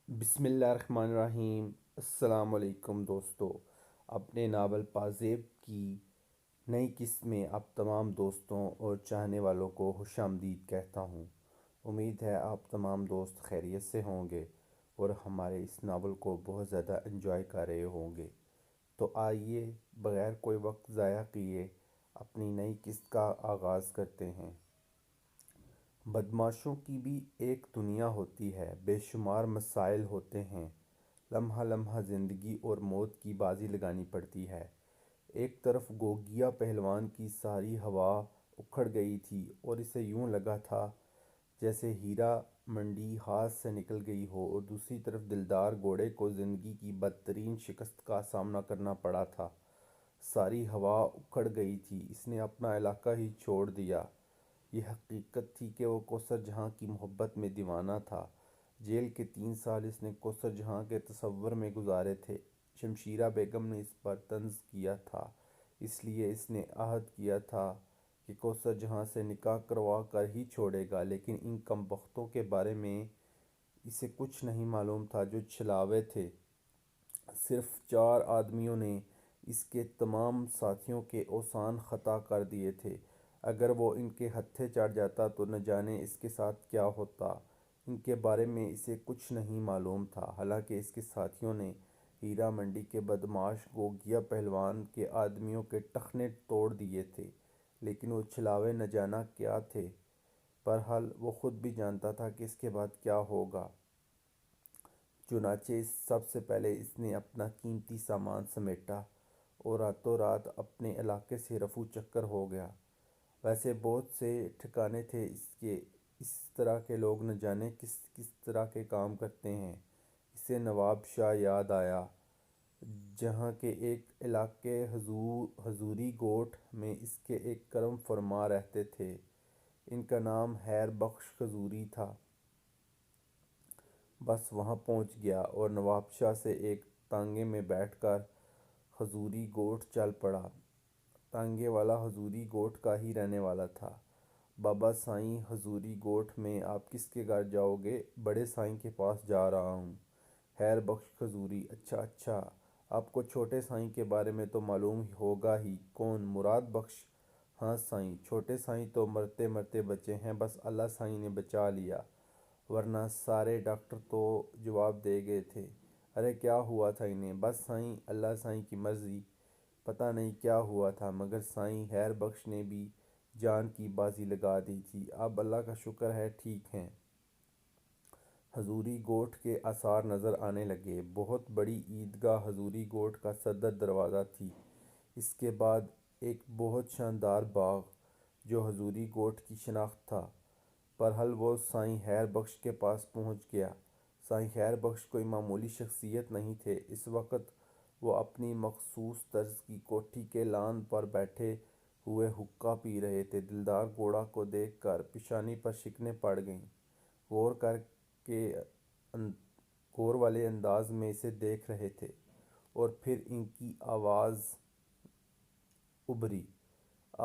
بسم اللہ الرحمن الرحیم۔ السلام علیکم دوستو، اپنے ناول پازیب کی نئی قسط میں آپ تمام دوستوں اور چاہنے والوں کو خوش آمدید کہتا ہوں۔ امید ہے آپ تمام دوست خیریت سے ہوں گے اور ہمارے اس ناول کو بہت زیادہ انجوائے کر رہے ہوں گے۔ تو آئیے بغیر کوئی وقت ضائع کیے اپنی نئی قسط کا آغاز کرتے ہیں۔ بدمعاشوں کی بھی ایک دنیا ہوتی ہے، بے شمار مسائل ہوتے ہیں، لمحہ لمحہ زندگی اور موت کی بازی لگانی پڑتی ہے۔ ایک طرف گوگیا پہلوان کی ساری ہوا اکھڑ گئی تھی اور اسے یوں لگا تھا جیسے ہیرا منڈی ہاتھ سے نکل گئی ہو، اور دوسری طرف دلدار گھوڑے کو زندگی کی بدترین شکست کا سامنا کرنا پڑا تھا۔ ساری ہوا اکھڑ گئی تھی، اس نے اپنا علاقہ ہی چھوڑ دیا۔ یہ حقیقت تھی کہ وہ کوثر جہاں کی محبت میں دیوانہ تھا۔ جیل کے 3 سال اس نے کوثر جہاں کے تصور میں گزارے تھے۔ شمشیرہ بیگم نے اس پر طنز کیا تھا، اس لیے اس نے عہد کیا تھا کہ کوثر جہاں سے نکاح کروا کر ہی چھوڑے گا، لیکن ان کم بختوں کے بارے میں اسے کچھ نہیں معلوم تھا جو چھلاوے تھے۔ صرف 4 آدمیوں نے اس کے تمام ساتھیوں کے اوسان خطا کر دیے تھے۔ اگر وہ ان کے ہتھے چڑھ جاتا تو نہ جانے اس کے ساتھ کیا ہوتا۔ ان کے بارے میں اسے کچھ نہیں معلوم تھا، حالانکہ اس کے ساتھیوں نے ہیرا منڈی کے بدمعاش گوگیا پہلوان کے آدمیوں کے ٹخنے توڑ دیے تھے، لیکن وہ چھلاوے نہ جانا کیا تھے۔ بہرحال وہ خود بھی جانتا تھا کہ اس کے بعد کیا ہوگا۔ چنانچہ سب سے پہلے اس نے اپنا قیمتی سامان سمیٹا اور راتوں رات اپنے علاقے سے رفو چکر ہو گیا۔ ویسے بہت سے ٹھکانے تھے اس کے، اس طرح کے لوگ نہ جانے کس کس طرح کے کام کرتے ہیں۔ اسے نواب شاہ یاد آیا، جہاں کے ایک علاقے حضوری گوٹھ میں اس کے ایک کرم فرما رہتے تھے۔ ان کا نام خیر بخش حضوری تھا۔ بس وہاں پہنچ گیا اور نواب شاہ سے ایک تانگے میں بیٹھ کر حضوری گوٹھ چل پڑا۔ تانگے والا حضوری گوٹھ کا ہی رہنے والا تھا۔ بابا سائیں حضوری گوٹھ میں آپ کس کے گھر جاؤ گے؟ بڑے سائیں کے پاس جا رہا ہوں۔ خیر بخش حضوری: اچھا اچھا، آپ کو چھوٹے سائیں کے بارے میں تو معلوم ہوگا ہی۔ کون؟ مراد بخش: ہاں سائیں، چھوٹے سائیں تو مرتے مرتے بچے ہیں، بس اللہ سائیں نے بچا لیا، ورنہ سارے ڈاکٹر تو جواب دے گئے تھے۔ ارے کیا ہوا تھا انہیں؟ بس سائیں، اللہ سائیں کی مرضی، پتہ نہیں کیا ہوا تھا، مگر سائیں خیر بخش نے بھی جان کی بازی لگا دی تھی۔ اب اللہ کا شکر ہے ٹھیک ہیں۔ حضوری گوٹھ کے آثار نظر آنے لگے۔ بہت بڑی عیدگاہ حضوری گوٹھ کا صدر دروازہ تھی۔ اس کے بعد ایک بہت شاندار باغ، جو حضوری گوٹھ کی شناخت تھا۔ بہرحال وہ سائیں خیر بخش کے پاس پہنچ گیا۔ سائیں خیر بخش کوئی معمولی شخصیت نہیں تھے۔ اس وقت وہ اپنی مخصوص طرز کی کوٹھی کے لان پر بیٹھے ہوئے حقہ پی رہے تھے۔ دلدار گھوڑا کو دیکھ کر پیشانی پر شکنیں پڑ گئیں۔ غور کر کے غور والے انداز میں اسے دیکھ رہے تھے، اور پھر ان کی آواز ابھری: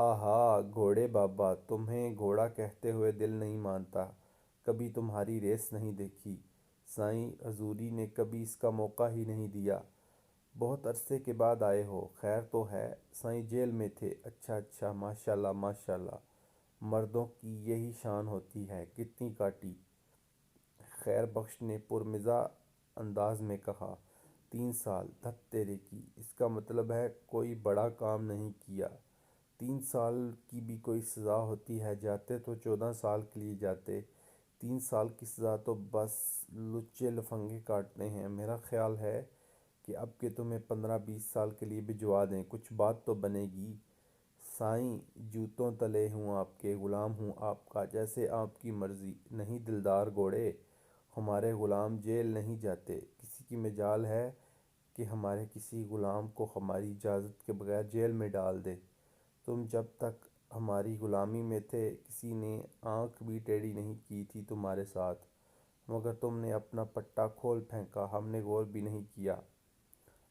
آہا گھوڑے بابا، تمہیں گھوڑا کہتے ہوئے دل نہیں مانتا، کبھی تمہاری ریس نہیں دیکھی۔ سائیں حضوری نے کبھی اس کا موقع ہی نہیں دیا۔ بہت عرصے کے بعد آئے ہو، خیر تو ہے؟ سائیں جیل میں تھے۔ اچھا اچھا، ماشاءاللہ ماشاءاللہ، مردوں کی یہی شان ہوتی ہے، کتنی کاٹی؟ خیر بخش نے پرمزاح انداز میں کہا: 3 سال، دھت تیرے کی، اس کا مطلب ہے کوئی بڑا کام نہیں کیا۔ 3 سال کی بھی کوئی سزا ہوتی ہے، جاتے تو 14 سال کے لیے جاتے، 3 سال کی سزا تو بس لچے لفنگے کاٹتے ہیں۔ میرا خیال ہے کہ اب کہ تمہیں 15-20 سال کے لیے بھجوا دیں، کچھ بات تو بنے گی۔ سائیں جوتوں تلے ہوں آپ کے، غلام ہوں آپ کا، جیسے آپ کی مرضی۔ نہیں دلدار گھوڑے، ہمارے غلام جیل نہیں جاتے۔ کسی کی مجال ہے کہ ہمارے کسی غلام کو ہماری اجازت کے بغیر جیل میں ڈال دے؟ تم جب تک ہماری غلامی میں تھے کسی نے آنکھ بھی ٹیڑھی نہیں کی تھی تمہارے ساتھ، مگر تم نے اپنا پٹا کھول پھینکا، ہم نے غور بھی نہیں کیا۔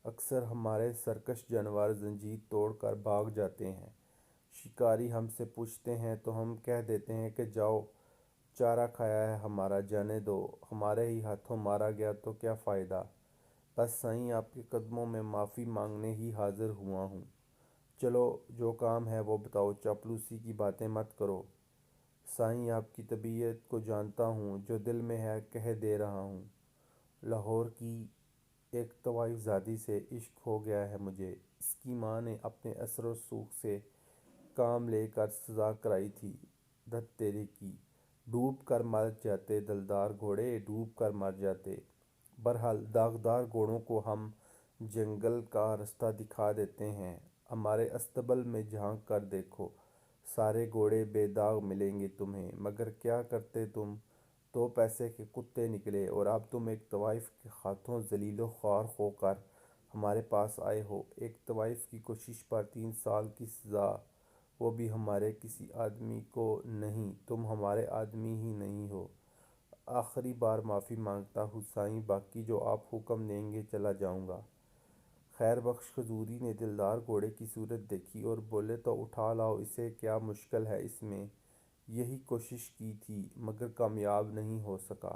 اکثر ہمارے سرکش جانور زنجیر توڑ کر بھاگ جاتے ہیں، شکاری ہم سے پوچھتے ہیں تو ہم کہہ دیتے ہیں کہ جاؤ، چارہ کھایا ہے ہمارا، جانے دو، ہمارے ہی ہاتھوں مارا گیا تو کیا فائدہ۔ بس سائیں آپ کے قدموں میں معافی مانگنے ہی حاضر ہوا ہوں۔ چلو جو کام ہے وہ بتاؤ، چاپلوسی کی باتیں مت کرو۔ سائیں آپ کی طبیعت کو جانتا ہوں، جو دل میں ہے کہہ دے رہا ہوں۔ لاہور کی ایک طوائف زادی سے عشق ہو گیا ہے مجھے۔ اس کی ماں نے اپنے اثر و رسوخ سے کام لے کر سزا کرائی تھی۔ دھت تیرے کی، ڈوب کر مر جاتے دلدار گھوڑے، ڈوب کر مر جاتے۔ بہرحال داغدار گھوڑوں کو ہم جنگل کا رستہ دکھا دیتے ہیں۔ ہمارے اصطبل میں جھانک کر دیکھو، سارے گھوڑے بے داغ ملیں گے تمہیں۔ مگر کیا کرتے تم؟ دو پیسے کے کتے نکلے، اور اب تم ایک طوائف کے ہاتھوں ذلیل و خوار ہو کر ہمارے پاس آئے ہو۔ ایک طوائف کی کوشش پر 3 سال کی سزا، وہ بھی ہمارے کسی آدمی کو نہیں۔ تم ہمارے آدمی ہی نہیں ہو۔ آخری بار معافی مانگتا ہوں سائیں، باقی جو آپ حکم دیں گے چلا جاؤں گا۔ خیر بخش حضوری نے دلدار گھوڑے کی صورت دیکھی اور بولے تو اٹھا لاؤ اسے، کیا مشکل ہے اس میں۔ یہی کوشش کی تھی مگر کامیاب نہیں ہو سکا۔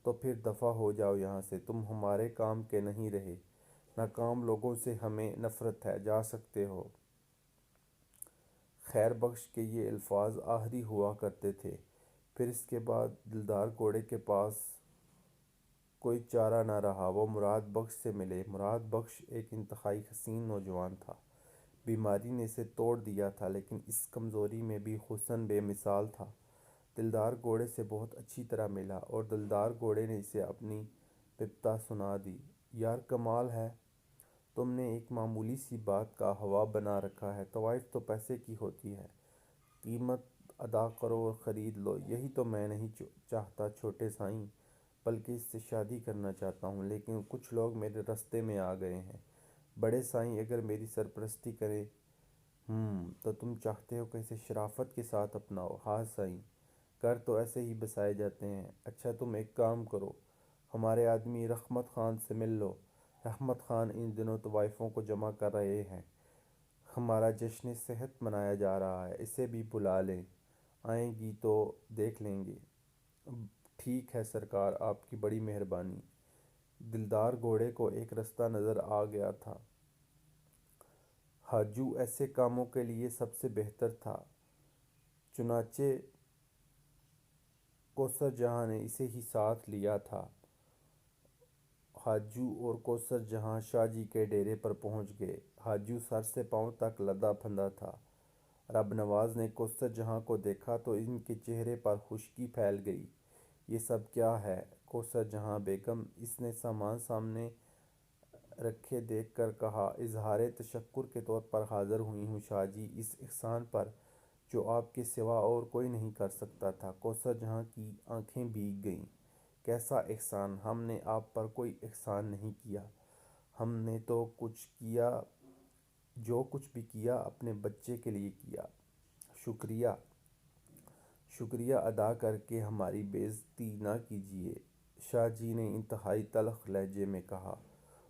تو پھر دفع ہو جاؤ یہاں سے، تم ہمارے کام کے نہیں رہے۔ ناکام لوگوں سے ہمیں نفرت ہے، جا سکتے ہو۔ خیر بخش کے یہ الفاظ آخری ہوا کرتے تھے۔ پھر اس کے بعد دلدار گھوڑے کے پاس کوئی چارہ نہ رہا، وہ مراد بخش سے ملے۔ مراد بخش ایک انتہائی حسین نوجوان تھا۔ بیماری نے اسے توڑ دیا تھا، لیکن اس کمزوری میں بھی حسن بے مثال تھا۔ دلدار گھوڑے سے بہت اچھی طرح ملا، اور دلدار گھوڑے نے اسے اپنی بپتا سنا دی۔ یار کمال ہے، تم نے ایک معمولی سی بات کا ہوا بنا رکھا ہے۔ طوائف تو پیسے کی ہوتی ہے، قیمت ادا کرو اور خرید لو۔ یہی تو میں نہیں چاہتا چھوٹے سائیں، بلکہ اس سے شادی کرنا چاہتا ہوں، لیکن کچھ لوگ میرے رستے میں آ گئے ہیں۔ بڑے سائیں اگر میری سرپرستی کریں۔ تو تم چاہتے ہو کہ اسے شرافت کے ساتھ اپناؤ؟ ہاں سائیں، گھر تو ایسے ہی بسائے جاتے ہیں۔ اچھا تم ایک کام کرو، ہمارے آدمی رحمت خان سے مل لو۔ رحمت خان ان دنوں طوائفوں کو جمع کر رہے ہیں، ہمارا جشن صحت منایا جا رہا ہے، اسے بھی بلا لیں، آئیں گی تو دیکھ لیں گے۔ ٹھیک ہے سرکار، آپ کی بڑی مہربانی۔ دلدار گھوڑے کو ایک رستہ نظر آ گیا تھا۔ حاجو ایسے کاموں کے لیے سب سے بہتر تھا، چنانچہ کوثر جہاں نے اسے ہی ساتھ لیا تھا۔ حاجو اور کوثر جہاں شاہ جی کے ڈیرے پر پہنچ گئے۔ حاجو سر سے پاؤں تک لدا پھندا تھا۔ رب نواز نے کوثر جہاں کو دیکھا تو ان کے چہرے پر خشکی پھیل گئی۔ یہ سب کیا ہے؟ کوثر جہاں بیگم اس نے سامان سامنے رکھے دیکھ کر کہا۔ اظہار تشکر کے طور پر حاضر ہوئی ہوں شاہ جی، اس احسان پر جو آپ کے سوا اور کوئی نہیں کر سکتا تھا۔ کوثر جہاں کی آنکھیں بھیگ گئیں۔ کیسا احسان؟ ہم نے آپ پر کوئی احسان نہیں کیا۔ ہم نے تو کچھ کیا، جو کچھ بھی کیا اپنے بچے کے لیے کیا۔ شکریہ، شکریہ ادا کر کے ہماری بے عزتی نہ کیجیے، شاہ جی نے انتہائی تلخ لہجے میں کہا،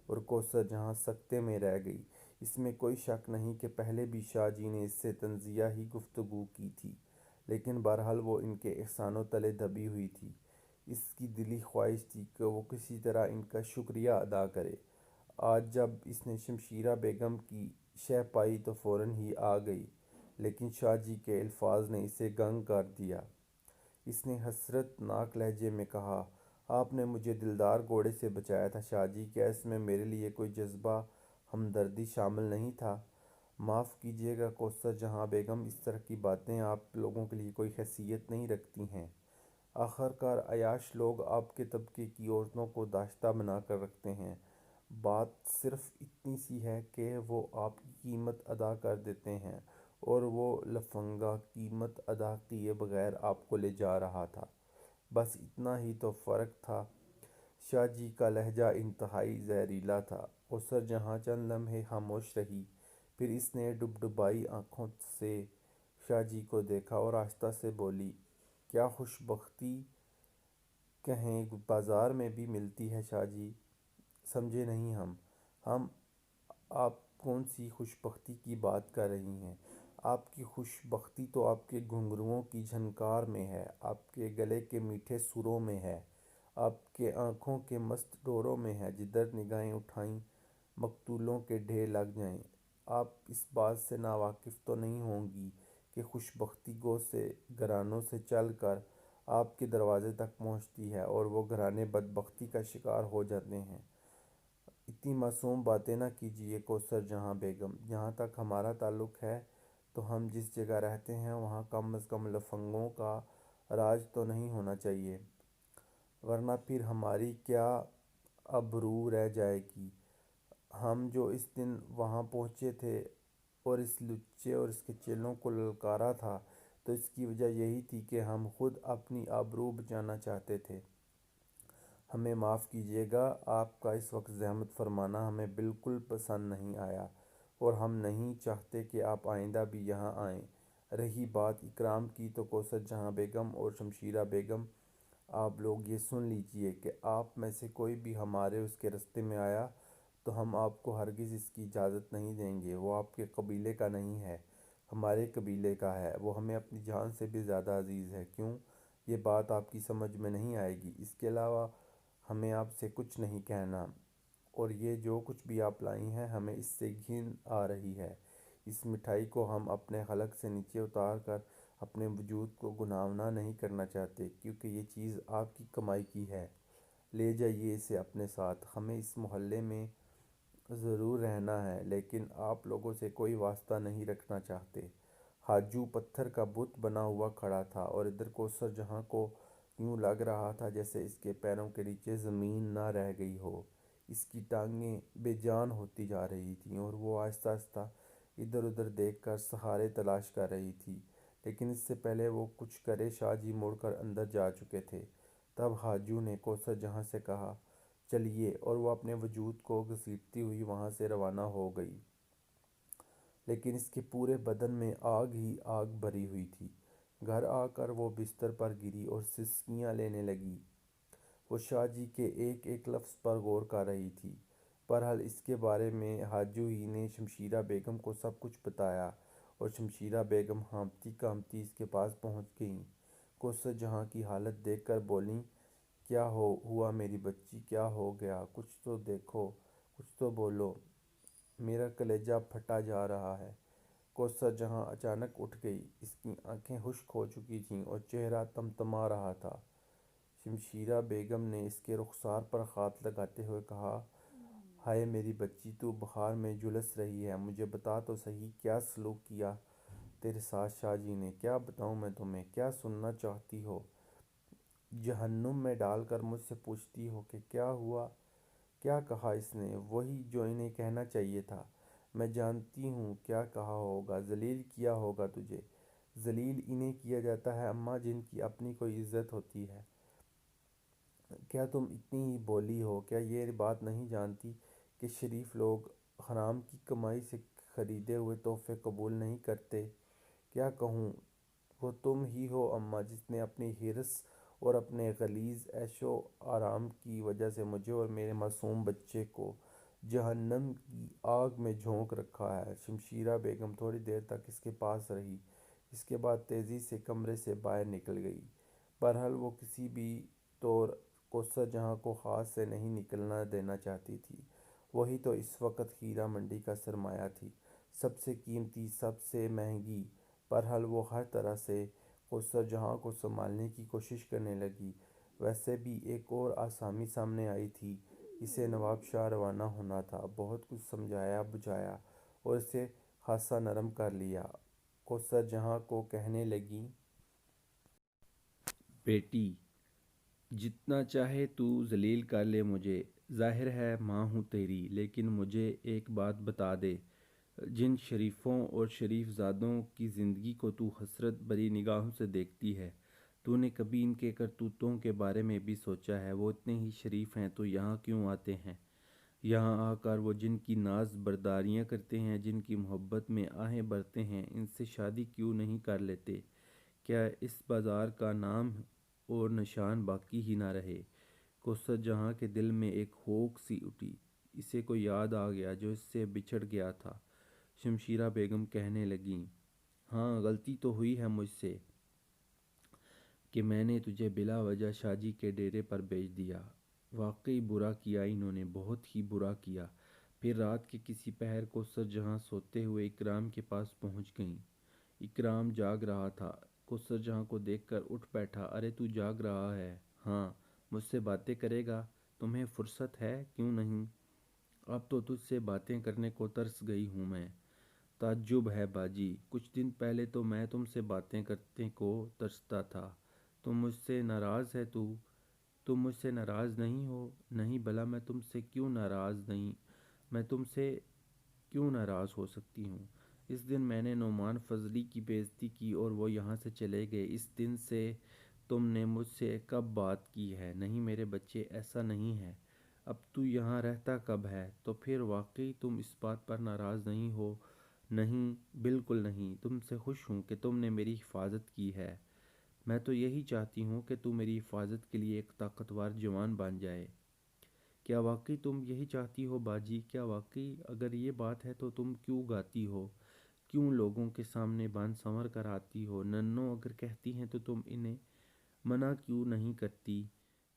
اور کوثر جہاں سکتے میں رہ گئی۔ اس میں کوئی شک نہیں کہ پہلے بھی شاہ جی نے اس سے طنزیہ ہی گفتگو کی تھی، لیکن بہرحال وہ ان کے احسانوں تلے دبی ہوئی تھی۔ اس کی دلی خواہش تھی کہ وہ کسی طرح ان کا شکریہ ادا کرے۔ آج جب اس نے شمشیرہ بیگم کی شہ پائی تو فوراً ہی آ گئی، لیکن شاہ جی کے الفاظ نے اسے گنگ کر دیا۔ اس نے حسرت ناک لہجے میں کہا، آپ نے مجھے دلدار گھوڑے سے بچایا تھا شاہ جی، کیا اس میں میرے لیے کوئی جذبہ ہمدردی شامل نہیں تھا؟ معاف کیجیے گا کوثر جہاں بیگم، اس طرح کی باتیں آپ لوگوں کے لیے کوئی حیثیت نہیں رکھتی ہیں۔ آخر کار عیاش لوگ آپ کے طبقے کی عورتوں کو داشتہ بنا کر رکھتے ہیں۔ بات صرف اتنی سی ہے کہ وہ آپ کی قیمت ادا کر دیتے ہیں، اور وہ لفنگا قیمت ادا کیے بغیر آپ کو لے جا رہا تھا۔ بس اتنا ہی تو فرق تھا۔ شاہ جی کا لہجہ انتہائی زہریلا تھا۔ کوثر جہاں چند لمحے خاموش رہی، پھر اس نے ڈبڈبائی آنکھوں سے شاہ جی کو دیکھا اور آہستہ سے بولی، کیا خوش بختی کہیں بازار میں بھی ملتی ہے شاہ جی؟ سمجھے نہیں ہم آپ کون سی خوش بختی کی بات کر رہی ہیں؟ آپ کی خوش بختی تو آپ کے گھنگروؤں کی جھنکار میں ہے، آپ کے گلے کے میٹھے سروں میں ہے، آپ کے آنکھوں کے مست ڈوروں میں ہے، جدھر نگاہیں اٹھائیں مقتولوں کے ڈھیر لگ جائیں۔ آپ اس بات سے ناواقف تو نہیں ہوں گی کہ خوش بختی گو سے گھرانوں سے چل کر آپ کے دروازے تک پہنچتی ہے اور وہ گھرانے بدبختی کا شکار ہو جاتے ہیں۔ اتنی معصوم باتیں نہ کیجیے کوثر جہاں بیگم۔ جہاں تک ہمارا تعلق ہے تو ہم جس جگہ رہتے ہیں وہاں کم از کم لفنگوں کا راج تو نہیں ہونا چاہیے، ورنہ پھر ہماری کیا آبرو رہ جائے گی۔ ہم جو اس دن وہاں پہنچے تھے اور اس لچے اور اس کے چیلوں کو للکارا تھا، تو اس کی وجہ یہی تھی کہ ہم خود اپنی آبرو بچانا چاہتے تھے۔ ہمیں معاف کیجیے گا، آپ کا اس وقت زحمت فرمانا ہمیں بالکل پسند نہیں آیا اور ہم نہیں چاہتے کہ آپ آئندہ بھی یہاں آئیں۔ رہی بات اکرام کی تو کوثر جہاں بیگم اور شمشیرہ بیگم، آپ لوگ یہ سن لیجئے کہ آپ میں سے کوئی بھی ہمارے اس کے رستے میں آیا تو ہم آپ کو ہرگز اس کی اجازت نہیں دیں گے۔ وہ آپ کے قبیلے کا نہیں ہے، ہمارے قبیلے کا ہے، وہ ہمیں اپنی جان سے بھی زیادہ عزیز ہے۔ کیوں یہ بات آپ کی سمجھ میں نہیں آئے گی؟ اس کے علاوہ ہمیں آپ سے کچھ نہیں کہنا، اور یہ جو کچھ بھی آپ لائی ہیں ہمیں اس سے گھن آ رہی ہے۔ اس مٹھائی کو ہم اپنے حلق سے نیچے اتار کر اپنے وجود کو گناہگار نہیں کرنا چاہتے، کیونکہ یہ چیز آپ کی کمائی کی ہے۔ لے جائیے اسے اپنے ساتھ، ہمیں اس محلے میں ضرور رہنا ہے لیکن آپ لوگوں سے کوئی واسطہ نہیں رکھنا چاہتے۔ حاجو پتھر کا بت بنا ہوا کھڑا تھا اور ادھر کوثر جہاں کو یوں لگ رہا تھا جیسے اس کے پیروں کے نیچے زمین نہ رہ گئی ہو، اس کی ٹانگیں بے جان ہوتی جا رہی تھیں اور وہ آہستہ آہستہ ادھر ادھر دیکھ کر سہارے تلاش کر رہی تھی، لیکن اس سے پہلے وہ کچھ کرے شاہ جی مڑ کر اندر جا چکے تھے۔ تب حاجو نے کوثر جہاں سے کہا، چلیے، اور وہ اپنے وجود کو گھسیٹتی ہوئی وہاں سے روانہ ہو گئی، لیکن اس کے پورے بدن میں آگ ہی آگ بھری ہوئی تھی۔ گھر آ کر وہ بستر پر گری اور سسکیاں لینے لگی۔ وہ شاہ جی کے ایک ایک لفظ پر غور کر رہی تھی۔ بہرحال اس کے بارے میں حاجو ہی نے شمشیرہ بیگم کو سب کچھ بتایا اور شمشیرہ بیگم ہانپتی کانپتی اس کے پاس پہنچ گئیں۔ کوثر جہاں کی حالت دیکھ کر بولیں، کیا ہوا میری بچی، کیا ہو گیا؟ کچھ تو دیکھو، کچھ تو بولو، میرا کلیجہ پھٹا جا رہا ہے۔ کوثر جہاں اچانک اٹھ گئی، اس کی آنکھیں خشک ہو چکی تھیں اور چہرہ تمتما رہا تھا۔ شمشیرہ بیگم نے اس کے رخسار پر ہاتھ لگاتے ہوئے کہا، ہائے میری بچی، تو بخار میں جھلس رہی ہے، مجھے بتا تو صحیح کیا سلوک کیا تیرے ساتھ شاہ جی نے؟ کیا بتاؤں میں تمہیں؟ کیا سننا چاہتی ہو؟ جہنم میں ڈال کر مجھ سے پوچھتی ہو کہ کیا ہوا؟ کیا کہا اس نے؟ وہی جو انہیں کہنا چاہیے تھا۔ میں جانتی ہوں کیا کہا ہوگا، ذلیل کیا ہوگا تجھے۔ ذلیل انہیں کیا جاتا ہے اماں جن کی اپنی کوئی عزت ہوتی ہے۔ کیا تم اتنی ہی بولی ہو؟ کیا یہ بات نہیں جانتی کہ شریف لوگ حرام کی کمائی سے خریدے ہوئے تحفے قبول نہیں کرتے؟ کیا کہوں، وہ تم ہی ہو اماں جس نے اپنی حرص اور اپنے غلیظ عیش و آرام کی وجہ سے مجھے اور میرے معصوم بچے کو جہنم کی آگ میں جھونک رکھا ہے۔ شمشیرہ بیگم تھوڑی دیر تک اس کے پاس رہی، اس کے بعد تیزی سے کمرے سے باہر نکل گئی۔ بہرحال وہ کسی بھی طور کوثر جہاں کو ہاتھ سے نہیں نکلنا دینا چاہتی تھی۔ وہی تو اس وقت ہیرا منڈی کا سرمایہ تھی، سب سے قیمتی، سب سے مہنگی۔ بہرحال وہ ہر طرح سے کوثر جہاں کو سنبھالنے کی کوشش کرنے لگی۔ ویسے بھی ایک اور آسامی سامنے آئی تھی، اسے نواب شاہ روانہ ہونا تھا۔ بہت کچھ سمجھایا بجھایا اور اسے خاصا نرم کر لیا۔ کوثر جہاں کو کہنے لگی، بیٹی، جتنا چاہے تو ذلیل کر لے مجھے، ظاہر ہے ماں ہوں تیری، لیکن مجھے ایک بات بتا دے، جن شریفوں اور شریف زادوں کی زندگی کو تو حسرت بھری نگاہوں سے دیکھتی ہے، تو نے کبھی ان کے کرتوتوں کے بارے میں بھی سوچا ہے؟ وہ اتنے ہی شریف ہیں تو یہاں کیوں آتے ہیں؟ یہاں آ کر وہ جن کی ناز برداریاں کرتے ہیں، جن کی محبت میں آہیں بھرتے ہیں، ان سے شادی کیوں نہیں کر لیتے؟ کیا اس بازار کا نام اور نشان باقی ہی نہ رہے؟ کوثر جہاں کے دل میں ایک ہوک سی اٹھی، اسے کوئی یاد آ گیا جو اس سے بچھڑ گیا تھا۔ شمشیرہ بیگم کہنے لگیں، ہاں غلطی تو ہوئی ہے مجھ سے کہ میں نے تجھے بلا وجہ شاجی کے ڈیرے پر بھیج دیا۔ واقعی برا کیا انہوں نے، بہت ہی برا کیا۔ پھر رات کے کسی پہر کو جہاں سوتے ہوئے اکرام کے پاس پہنچ گئیں۔ اکرام جاگ رہا تھا۔ جہاں کو دیکھ کر اٹھ بیٹھا۔ ارے تو جاگ رہا ہے؟ ہاں، مجھ سے باتیں کرے گا؟ تمہیں فرصت ہے؟ کیوں نہیں؟ اب تو تجھ سے باتیں کرنے کو ترس گئی ہوں میں۔ تعجب ہے باجی، کچھ دن پہلے تو میں تم سے باتیں کرنے کو ترستا تھا۔ تم مجھ سے ناراض ہے؟ تم مجھ سے ناراض نہیں ہو؟ نہیں بھلا میں تم سے کیوں ناراض نہیں، میں تم سے کیوں ناراض ہو سکتی ہوں؟ اس دن میں نے نعمان فضلی کی بے عزتی کی اور وہ یہاں سے چلے گئے۔ اس دن سے تم نے مجھ سے کب بات کی ہے؟ نہیں میرے بچے، ایسا نہیں ہے۔ اب تو یہاں رہتا کب ہے؟ تو پھر واقعی تم اس بات پر ناراض نہیں ہو؟ نہیں، بالکل نہیں۔ تم سے خوش ہوں کہ تم نے میری حفاظت کی ہے۔ میں تو یہی چاہتی ہوں کہ تو میری حفاظت کے لیے ایک طاقتور جوان بن جائے۔ کیا واقعی تم یہی چاہتی ہو باجی؟ کیا واقعی اگر یہ بات ہے تو تم کیوں گاتی ہو؟ کیوں لوگوں کے سامنے بان سنور کر آتی ہو؟ ننوں اگر کہتی ہیں تو تم انہیں منع کیوں نہیں کرتی؟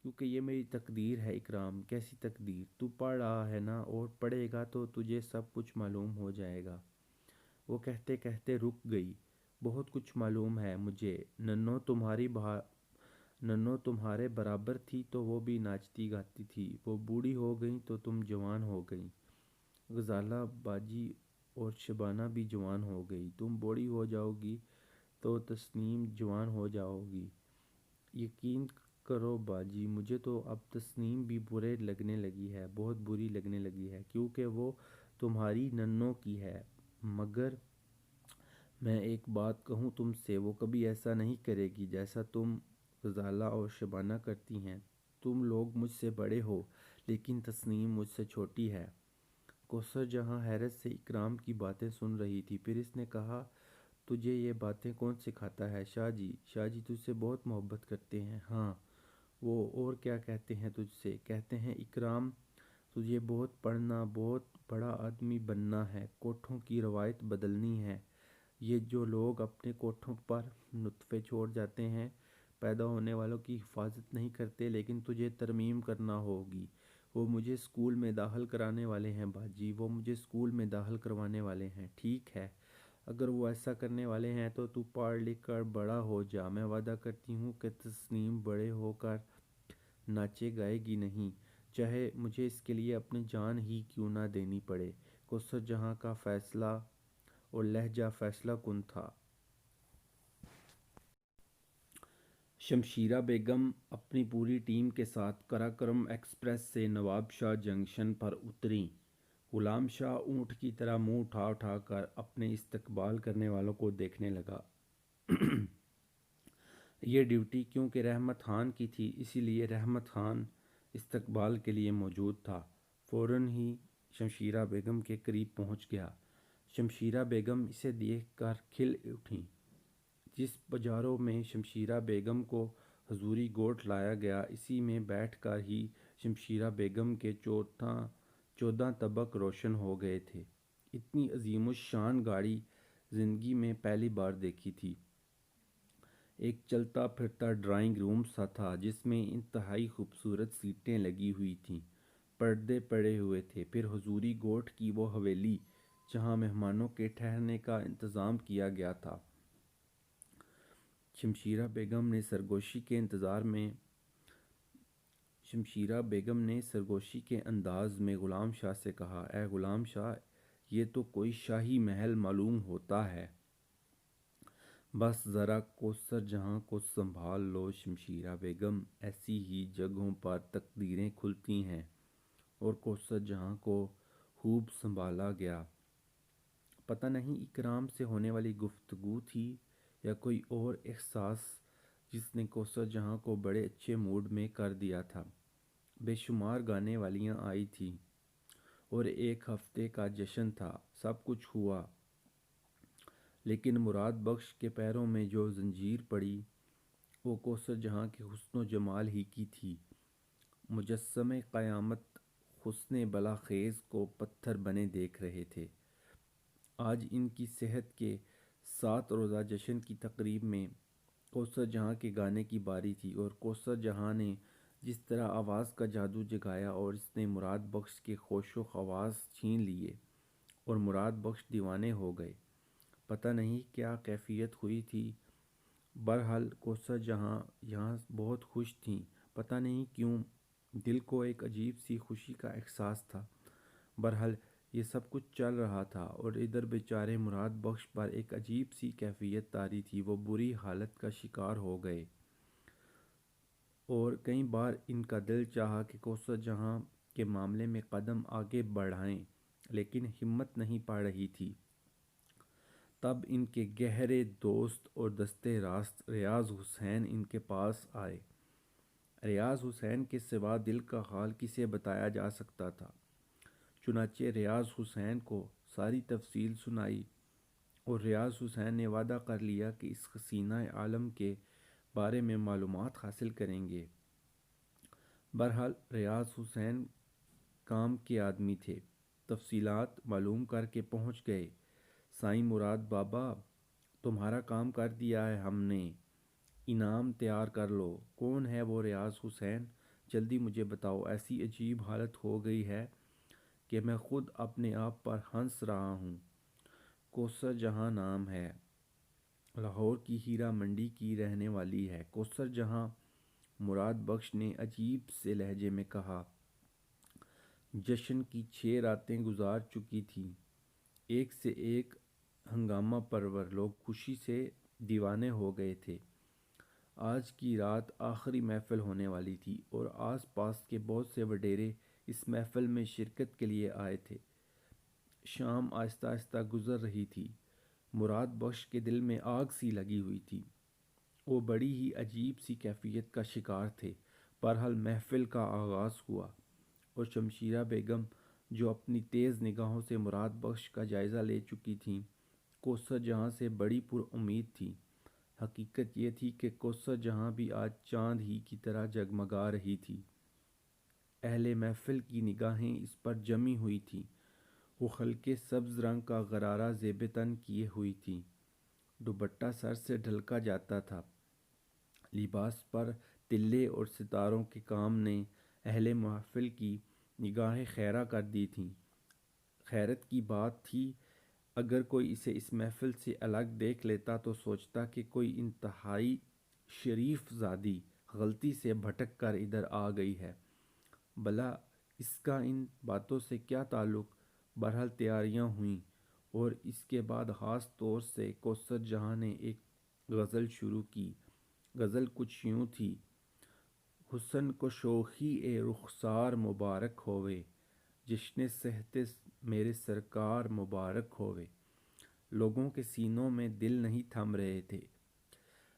کیونکہ یہ میری تقدیر ہے اکرام۔ کیسی تقدیر؟ تو پڑھ رہا ہے نا، اور پڑھے گا تو تجھے سب کچھ معلوم ہو جائے گا۔ وہ کہتے کہتے رک گئی۔ بہت کچھ معلوم ہے مجھے۔ ننوں تمہارے برابر تھی تو وہ بھی ناچتی گاتی تھی، وہ بوڑھی ہو گئیں تو تم جوان ہو گئیں۔ غزالہ باجی اور شبانہ بھی جوان ہو گئی۔ تم بوڑھی ہو جاؤ گی تو تسنیم جوان ہو جاؤ گی۔ یقین کرو باجی، مجھے تو اب تسنیم بھی برے لگنے لگی ہے، بہت بری لگنے لگی ہے، کیونکہ وہ تمہاری ننوں کی ہے۔ مگر میں ایک بات کہوں تم سے، وہ کبھی ایسا نہیں کرے گی جیسا تم غزالہ اور شبانہ کرتی ہیں۔ تم لوگ مجھ سے بڑے ہو، لیکن تسنیم مجھ سے چھوٹی ہے۔ کوثر جہاں حیرت سے اکرام کی باتیں سن رہی تھی، پھر اس نے کہا، تجھے یہ باتیں کون سکھاتا ہے؟ شاہ جی تجھ سے بہت محبت کرتے ہیں۔ ہاں، وہ اور کیا کہتے ہیں تجھ سے؟ کہتے ہیں اکرام تجھے بہت پڑھنا، بہت بڑا آدمی بننا ہے، کوٹھوں کی روایت بدلنی ہے۔ یہ جو لوگ اپنے کوٹھوں پر نطفے چھوڑ جاتے ہیں، پیدا ہونے والوں کی حفاظت نہیں کرتے، لیکن تجھے ترمیم کرنا ہوگی۔ وہ مجھے اسکول میں داخل کرانے والے ہیں باجی، وہ مجھے اسکول میں داخل کروانے والے ہیں۔ ٹھیک ہے، اگر وہ ایسا کرنے والے ہیں تو پڑھ لکھ کر بڑا ہو جا۔ میں وعدہ کرتی ہوں کہ تسنیم بڑے ہو کر ناچے گائے گی نہیں، چاہے مجھے اس کے لیے اپنی جان ہی کیوں نہ دینی پڑے۔ کوثر جہاں کا فیصلہ اور لہجہ فیصلہ کن تھا۔ شمشیرہ بیگم اپنی پوری ٹیم کے ساتھ قراقرم ایکسپریس سے نواب شاہ جنکشن پر اتریں۔ غلام شاہ اونٹ کی طرح منہ اٹھا اٹھا کر اپنے استقبال کرنے والوں کو دیکھنے لگا۔ یہ ڈیوٹی کیونکہ رحمت خان کی تھی، اسی لیے رحمت خان استقبال کے لیے موجود تھا۔ فوراً ہی شمشیرہ بیگم کے قریب پہنچ گیا۔ شمشیرہ بیگم اسے دیکھ کر کھل اٹھیں۔ جس پجاروں میں شمشیرہ بیگم کو حضوری گوٹ لایا گیا، اسی میں بیٹھ کر ہی شمشیرہ بیگم کے 14 طبق روشن ہو گئے تھے۔ اتنی عظیم الشان گاڑی زندگی میں پہلی بار دیکھی تھی۔ ایک چلتا پھرتا ڈرائنگ روم سا تھا، جس میں انتہائی خوبصورت سیٹیں لگی ہوئی تھیں، پردے پڑے ہوئے تھے۔ پھر حضوری گوٹ کی وہ حویلی جہاں مہمانوں کے ٹھہرنے کا انتظام کیا گیا تھا۔ شمشیرہ بیگم نے سرگوشی کے انداز میں غلام شاہ سے کہا، اے غلام شاہ، یہ تو کوئی شاہی محل معلوم ہوتا ہے۔ بس ذرا کوثر جہاں کو سنبھال لو شمشیرہ بیگم، ایسی ہی جگہوں پر تقدیریں کھلتی ہیں۔ اور کوثر جہاں کو خوب سنبھالا گیا۔ پتہ نہیں اکرام سے ہونے والی گفتگو تھی یا کوئی اور احساس جس نے کوثر جہاں کو بڑے اچھے موڈ میں کر دیا تھا۔ بے شمار گانے والیاں آئی تھیں اور ایک ہفتے کا جشن تھا۔ سب کچھ ہوا، لیکن مراد بخش کے پیروں میں جو زنجیر پڑی، وہ کوثر جہاں کے حسن و جمال ہی کی تھی۔ مجسمے قیامت حسن بلاخیز کو پتھر بنے دیکھ رہے تھے۔ آج ان کی صحت کے 7 روزہ جشن کی تقریب میں کوثر جہاں کے گانے کی باری تھی، اور کوثر جہاں نے جس طرح آواز کا جادو جگایا اور اس نے مراد بخش کے ہوش و حواس چھین لیے اور مراد بخش دیوانے ہو گئے۔ پتہ نہیں کیا کیفیت ہوئی تھی، بہرحال کوثر جہاں یہاں بہت خوش تھیں۔ پتہ نہیں کیوں دل کو ایک عجیب سی خوشی کا احساس تھا۔ بہرحال یہ سب کچھ چل رہا تھا اور ادھر بیچارے مراد بخش پر ایک عجیب سی کیفیت طاری تھی۔ وہ بری حالت کا شکار ہو گئے اور کئی بار ان کا دل چاہا کہ کوثر جہاں کے معاملے میں قدم آگے بڑھائیں، لیکن ہمت نہیں پڑ رہی تھی۔ تب ان کے گہرے دوست اور دستے راست ریاض حسین ان کے پاس آئے۔ ریاض حسین کے سوا دل کا حال کسے بتایا جا سکتا تھا؟ چنانچہ ریاض حسین کو ساری تفصیل سنائی اور ریاض حسین نے وعدہ کر لیا کہ اس حسینہ عالم کے بارے میں معلومات حاصل کریں گے۔ بہرحال ریاض حسین کام کے آدمی تھے، تفصیلات معلوم کر کے پہنچ گئے۔ سائیں مراد بابا، تمہارا کام کر دیا ہے ہم نے، انعام تیار کر لو۔ کون ہے وہ ریاض حسین؟ جلدی مجھے بتاؤ، ایسی عجیب حالت ہو گئی ہے کہ میں خود اپنے آپ پر ہنس رہا ہوں۔ کوثر جہاں نام ہے، لاہور کی ہیرا منڈی کی رہنے والی ہے۔ کوثر جہاں، مراد بخش نے عجیب سے لہجے میں کہا۔ جشن کی 6 راتیں گزار چکی تھیں، ایک سے ایک ہنگامہ پرور لوگ خوشی سے دیوانے ہو گئے تھے۔ آج کی رات آخری محفل ہونے والی تھی اور آس پاس کے بہت سے وڈیرے اس محفل میں شرکت کے لیے آئے تھے۔ شام آہستہ آہستہ گزر رہی تھی۔ مراد بخش کے دل میں آگ سی لگی ہوئی تھی۔ وہ بڑی ہی عجیب سی کیفیت کا شکار تھے۔ بہرحال محفل کا آغاز ہوا اور شمشیرہ بیگم، جو اپنی تیز نگاہوں سے مراد بخش کا جائزہ لے چکی تھیں، کوثر جہاں سے بڑی پر امید تھیں۔ حقیقت یہ تھی کہ کوثر جہاں بھی آج چاند ہی کی طرح جگمگا رہی تھی۔ اہل محفل کی نگاہیں اس پر جمی ہوئی تھیں۔ وہ ہلکے سبز رنگ کا غرارہ زیب تن کیے ہوئی تھیں، دوپٹہ سر سے ڈھلکا جاتا تھا۔ لباس پر تلے اور ستاروں کے کام نے اہل محفل کی نگاہیں خیرہ کر دی تھیں۔ حیرت کی بات تھی، اگر کوئی اسے اس محفل سے الگ دیکھ لیتا تو سوچتا کہ کوئی انتہائی شریف زادی غلطی سے بھٹک کر ادھر آ گئی ہے۔ بھلا اس کا ان باتوں سے کیا تعلق؟ بہرحال تیاریاں ہوئیں اور اس کے بعد خاص طور سے کوثر جہاں نے ایک غزل شروع کی۔ غزل کچھ یوں تھی: حسن کو شوخی اے رخسار مبارک ہووے، جشن صحت میرے سرکار مبارک ہووے۔ لوگوں کے سینوں میں دل نہیں تھم رہے تھے۔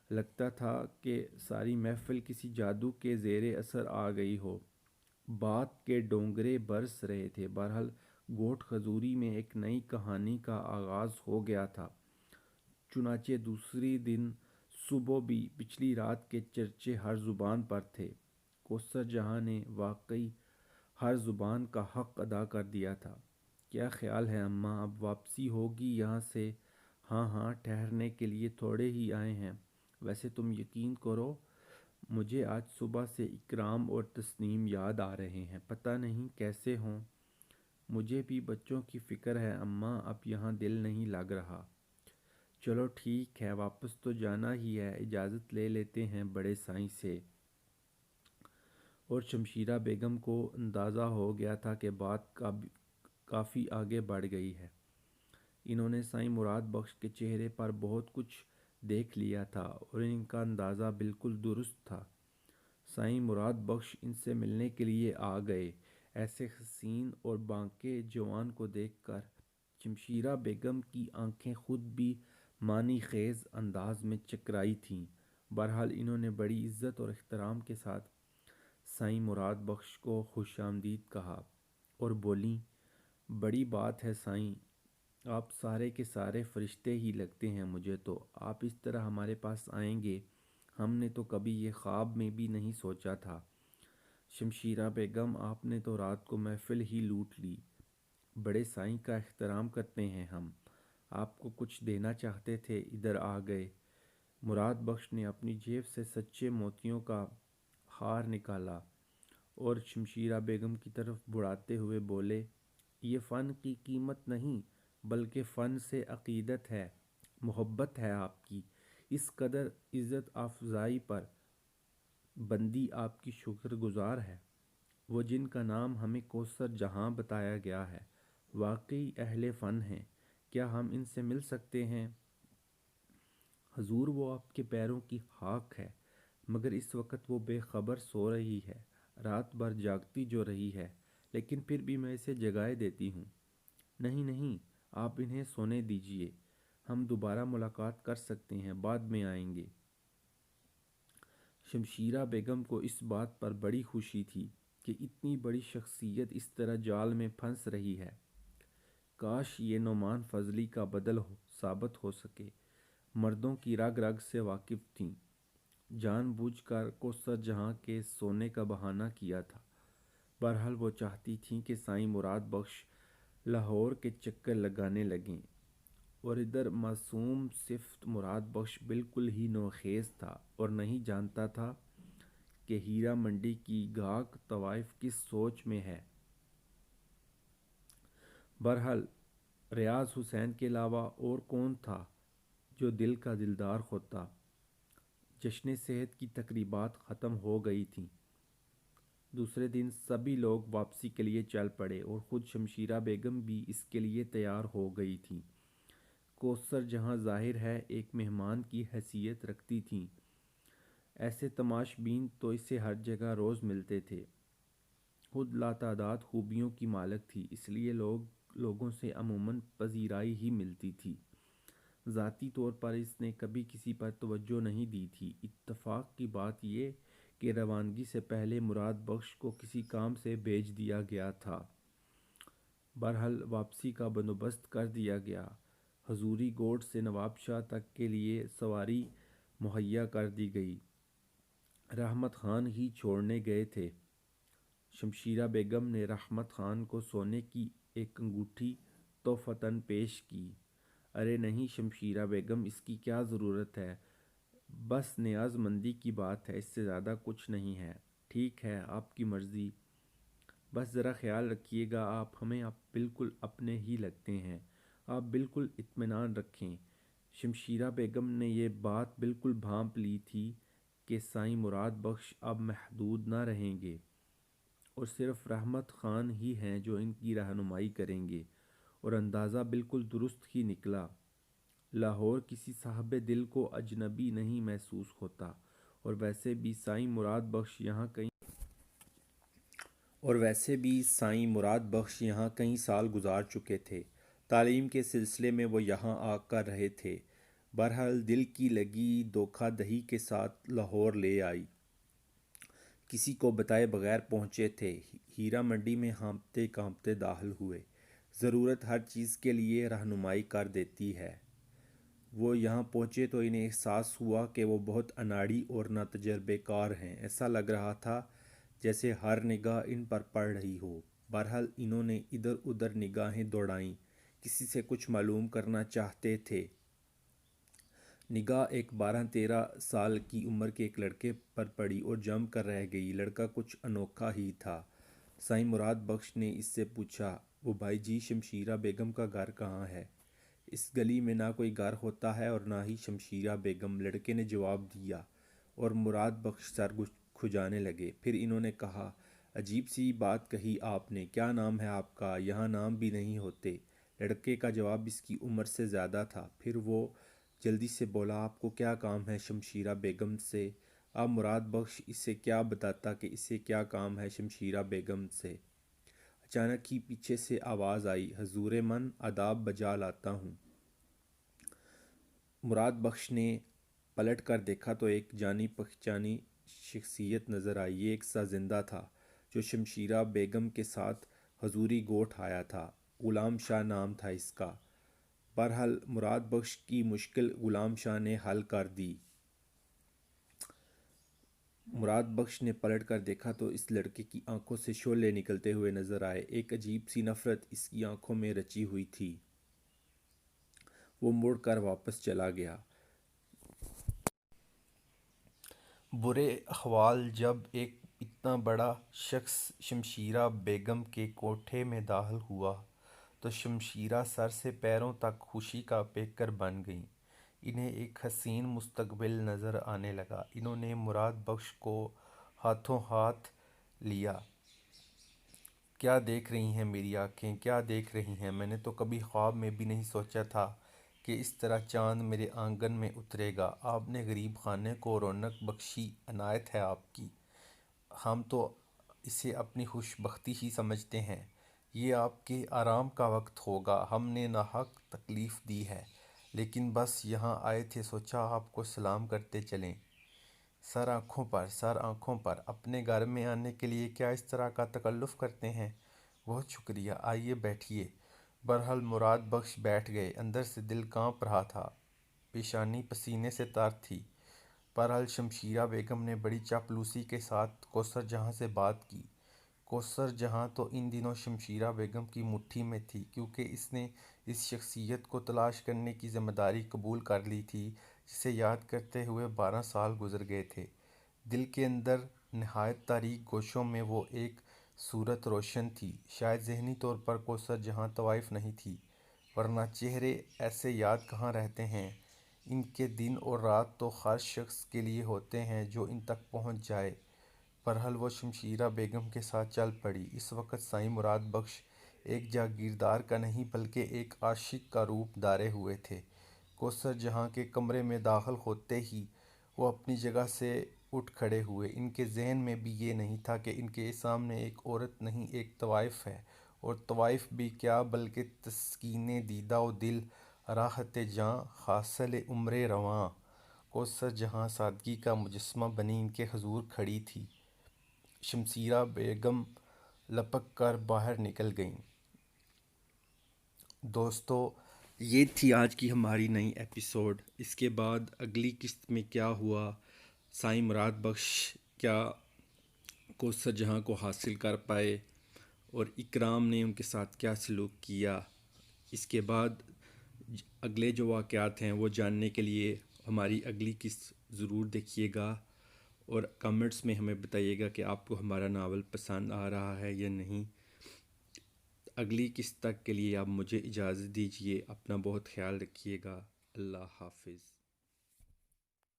لگتا تھا کہ ساری محفل کسی جادو کے زیر اثر آ گئی ہو۔ بات کے ڈونگرے برس رہے تھے۔ بہرحال گوٹ خزوری میں ایک نئی کہانی کا آغاز ہو گیا تھا۔ چنانچہ دوسری دن صبح بھی پچھلی رات کے چرچے ہر زبان پر تھے۔ کوثر جہاں نے واقعی ہر زبان کا حق ادا کر دیا تھا۔ کیا خیال ہے اماں، اب واپسی ہوگی یہاں سے؟ ہاں ہاں، ٹھہرنے کے لیے تھوڑے ہی آئے ہیں۔ ویسے تم یقین کرو، مجھے آج صبح سے اکرام اور تسنیم یاد آ رہے ہیں، پتہ نہیں کیسے ہوں۔ مجھے بھی بچوں کی فکر ہے اماں، اب یہاں دل نہیں لگ رہا۔ چلو ٹھیک ہے، واپس تو جانا ہی ہے، اجازت لے لیتے ہیں بڑے سائیں سے۔ اور شمشیرہ بیگم کو اندازہ ہو گیا تھا کہ بات کافی آگے بڑھ گئی ہے۔ انہوں نے سائیں مراد بخش کے چہرے پر بہت کچھ دیکھ لیا تھا اور ان کا اندازہ بالکل درست تھا۔ سائیں مراد بخش ان سے ملنے کے لیے آ گئے۔ ایسے حسین اور بانکے جوان کو دیکھ کر شمشیرہ بیگم کی آنکھیں خود بھی معنی خیز انداز میں چکرائی تھیں۔ بہرحال انہوں نے بڑی عزت اور احترام کے ساتھ سائیں مراد بخش کو خوش آمدید کہا اور بولیں، بڑی بات ہے سائیں، آپ سارے کے سارے فرشتے ہی لگتے ہیں مجھے تو۔ آپ اس طرح ہمارے پاس آئیں گے، ہم نے تو کبھی یہ خواب میں بھی نہیں سوچا تھا۔ شمشیرہ بیگم، آپ نے تو رات کو محفل ہی لوٹ لی۔ بڑے سائیں کا احترام کرتے ہیں ہم، آپ کو کچھ دینا چاہتے تھے، ادھر آ گئے۔ مراد بخش نے اپنی جیب سے سچے موتیوں کا ہار نکالا اور شمشیرہ بیگم کی طرف بڑھاتے ہوئے بولے، یہ فن کی قیمت نہیں بلکہ فن سے عقیدت ہے، محبت ہے آپ کی۔ اس قدر عزت افزائی پر بندی آپ کی شکر گزار ہے۔ وہ جن کا نام ہمیں کوثر جہاں بتایا گیا ہے واقعی اہل فن ہیں، کیا ہم ان سے مل سکتے ہیں؟ حضور، وہ آپ کے پیروں کی خاک ہے، مگر اس وقت وہ بے خبر سو رہی ہے، رات بھر جاگتی جو رہی ہے، لیکن پھر بھی میں اسے جگائے دیتی ہوں۔ نہیں نہیں، آپ انہیں سونے دیجیے، ہم دوبارہ ملاقات کر سکتے ہیں، بعد میں آئیں گے۔ شمشیرہ بیگم کو اس بات پر بڑی خوشی تھی کہ اتنی بڑی شخصیت اس طرح جال میں پھنس رہی ہے۔ کاش یہ نعمان فضلی کا بدل ثابت ہو سکے۔ مردوں کی رگ رگ سے واقف تھیں، جان بوجھ کر کوثر جہاں کے سونے کا بہانہ کیا تھا۔ بہرحال وہ چاہتی تھیں کہ سائیں مراد بخش لاہور کے چکر لگانے لگیں، اور ادھر معصوم صفت مراد بخش بالکل ہی نوخیز تھا اور نہیں جانتا تھا کہ ہیرا منڈی کی گاہک طوائف کس سوچ میں ہے۔ بہرحال ریاض حسین کے علاوہ اور کون تھا جو دل کا دلدار ہوتا؟ جشن صحت کی تقریبات ختم ہو گئی تھیں۔ دوسرے دن سبھی لوگ واپسی کے لیے چل پڑے اور خود شمشیرہ بیگم بھی اس کے لیے تیار ہو گئی تھیں۔ کوثر جہاں ظاہر ہے ایک مہمان کی حیثیت رکھتی تھیں، ایسے تماش بین تو اسے ہر جگہ روز ملتے تھے۔ خود لاتعداد خوبیوں کی مالک تھی، اس لیے لوگوں سے عموماً پذیرائی ہی ملتی تھی۔ ذاتی طور پر اس نے کبھی کسی پر توجہ نہیں دی تھی۔ اتفاق کی بات یہ کہ روانگی سے پہلے مراد بخش کو کسی کام سے بھیج دیا گیا تھا۔ بہرحال واپسی کا بندوبست کر دیا گیا۔ حضوری گوٹھ سے نواب شاہ تک کے لیے سواری مہیا کر دی گئی۔ رحمت خان ہی چھوڑنے گئے تھے۔ شمشیرہ بیگم نے رحمت خان کو سونے کی ایک انگوٹھی تحفتاً پیش کی۔ ارے نہیں شمشیرہ بیگم، اس کی کیا ضرورت ہے، بس نیاز مندی کی بات ہے، اس سے زیادہ کچھ نہیں ہے۔ ٹھیک ہے، آپ کی مرضی، بس ذرا خیال رکھیے گا، آپ ہمیں بالکل اپنے ہی لگتے ہیں، آپ بالکل اطمینان رکھیں۔ شمشیرہ بیگم نے یہ بات بالکل بھانپ لی تھی کہ سائیں مراد بخش اب محدود نہ رہیں گے اور صرف رحمت خان ہی ہیں جو ان کی رہنمائی کریں گے، اور اندازہ بالکل درست ہی نکلا۔ لاہور کسی صاحب دل کو اجنبی نہیں محسوس ہوتا، اور ویسے بھی سائیں مراد بخش یہاں کئی سال گزار چکے تھے، تعلیم کے سلسلے میں وہ یہاں آ کر رہے تھے۔ بہرحال دل کی لگی دھوکہ دہی کے ساتھ لاہور لے آئی۔ کسی کو بتائے بغیر پہنچے تھے، ہیرا منڈی میں ہانپتے کانپتے داخل ہوئے۔ ضرورت ہر چیز کے لیے رہنمائی کر دیتی ہے۔ وہ یہاں پہنچے تو انہیں احساس ہوا کہ وہ بہت اناڑی اور ناتجربہ کار ہیں۔ ایسا لگ رہا تھا جیسے ہر نگاہ ان پر پڑ رہی ہو۔ بہرحال انہوں نے ادھر ادھر نگاہیں دوڑائیں، کسی سے کچھ معلوم کرنا چاہتے تھے۔ نگاہ ایک 12-13 سال کی عمر کے ایک لڑکے پر پڑی اور جم کر رہ گئی۔ لڑکا کچھ انوکھا ہی تھا۔ سائیں مراد بخش نے اس سے پوچھا، وہ بھائی جی، شمشیرہ بیگم کا گھر کہاں ہے؟ اس گلی میں نہ کوئی گھر ہوتا ہے اور نہ ہی شمشیرہ بیگم، لڑکے نے جواب دیا، اور مراد بخش سر کھجانے لگے۔ پھر انہوں نے کہا، عجیب سی بات کہی آپ نے، کیا نام ہے آپ کا؟ یہاں نام بھی نہیں ہوتے۔ لڑکے کا جواب اس کی عمر سے زیادہ تھا۔ پھر وہ جلدی سے بولا، آپ کو کیا کام ہے شمشیرہ بیگم سے؟ اب مراد بخش اسے کیا بتاتا کہ اسے کیا کام ہے شمشیرہ بیگم سے۔ اچانک ہی پیچھے سے آواز آئی، حضور من آداب بجا لاتا ہوں۔ مراد بخش نے پلٹ کر دیکھا تو ایک جانی پہچانی شخصیت نظر آئی۔ یہ ایک سا زندہ تھا جو شمشیرہ بیگم کے ساتھ حضوری گوٹھ آیا تھا۔ غلام شاہ نام تھا اس کا۔ بہرحال مراد بخش کی مشکل غلام شاہ نے حل کر دی۔ مراد بخش نے پلٹ کر دیکھا تو اس لڑکے کی آنکھوں سے شعلے نکلتے ہوئے نظر آئے۔ ایک عجیب سی نفرت اس کی آنکھوں میں رچی ہوئی تھی۔ وہ مڑ کر واپس چلا گیا۔ برے احوال جب ایک اتنا بڑا شخص شمشیرہ بیگم کے کوٹھے میں داخل ہوا تو شمشیرہ سر سے پیروں تک خوشی کا پیکر بن گئیں۔ انہیں ایک حسین مستقبل نظر آنے لگا۔ انہوں نے مراد بخش کو ہاتھوں ہاتھ لیا۔ کیا دیکھ رہی ہیں میری آنکھیں، کیا دیکھ رہی ہیں؟ میں نے تو کبھی خواب میں بھی نہیں سوچا تھا کہ اس طرح چاند میرے آنگن میں اترے گا۔ آپ نے غریب خانے کو رونق بخشی، عنایت ہے آپ کی۔ ہم تو اسے اپنی خوش بختی ہی سمجھتے ہیں۔ یہ آپ کے آرام کا وقت ہوگا۔ ہم نے ناحق تکلیف دی ہے، لیکن بس یہاں آئے تھے، سوچا آپ کو سلام کرتے چلیں۔ سر آنکھوں پر، سر آنکھوں پر۔ اپنے گھر میں آنے کے لیے کیا اس طرح کا تکلف کرتے ہیں؟ بہت شکریہ، آئیے بیٹھیے۔ بہرحال مراد بخش بیٹھ گئے۔ اندر سے دل کانپ رہا تھا، پیشانی پسینے سے تر تھی۔ بہرحال شمشیرہ بیگم نے بڑی چاپلوسی کے ساتھ کوثر جہاں سے بات کی۔ کوثر جہاں تو ان دنوں شمشیرہ بیگم کی مٹھی میں تھی، کیونکہ اس نے اس شخصیت کو تلاش کرنے کی ذمہ داری قبول کر لی تھی جسے یاد کرتے ہوئے 12 سال گزر گئے تھے۔ دل کے اندر نہایت تاریک گوشوں میں وہ ایک صورت روشن تھی۔ شاید ذہنی طور پر کوثر جہاں طوائف نہیں تھی، ورنہ چہرے ایسے یاد کہاں رہتے ہیں؟ ان کے دن اور رات تو خاص شخص کے لیے ہوتے ہیں جو ان تک پہنچ جائے۔ بہرحال وہ شمشیرہ بیگم کے ساتھ چل پڑی۔ اس وقت سائیں مراد بخش ایک جاگیردار کا نہیں بلکہ ایک عاشق کا روپ دھارے ہوئے تھے۔ کوثر جہاں کے کمرے میں داخل ہوتے ہی وہ اپنی جگہ سے اٹھ کھڑے ہوئے۔ ان کے ذہن میں بھی یہ نہیں تھا کہ ان کے سامنے ایک عورت نہیں، ایک طوائف ہے، اور طوائف بھی کیا بلکہ تسکین دیدہ و دل، راحت جاں، حاصل عمر رواں۔ کوثر جہاں سادگی کا مجسمہ بنی ان کے حضور کھڑی تھی۔ شمشیرہ بیگم لپک کر باہر نکل گئیں۔ دوستو، یہ تھی آج کی ہماری نئی ایپیسوڈ۔ اس کے بعد اگلی قسط میں کیا ہوا، سائیں مراد بخش کیا کوثر جہاں کو حاصل کر پائے اور اکرام نے ان کے ساتھ کیا سلوک کیا، اس کے بعد اگلے جو واقعات ہیں وہ جاننے کے لیے ہماری اگلی قسط ضرور دیکھیے گا، اور کمنٹس میں ہمیں بتائیے گا کہ آپ کو ہمارا ناول پسند آ رہا ہے یا نہیں۔ اگلی قسط تک کے لیے آپ مجھے اجازت دیجیے۔ اپنا بہت خیال رکھیے گا۔ اللہ حافظ۔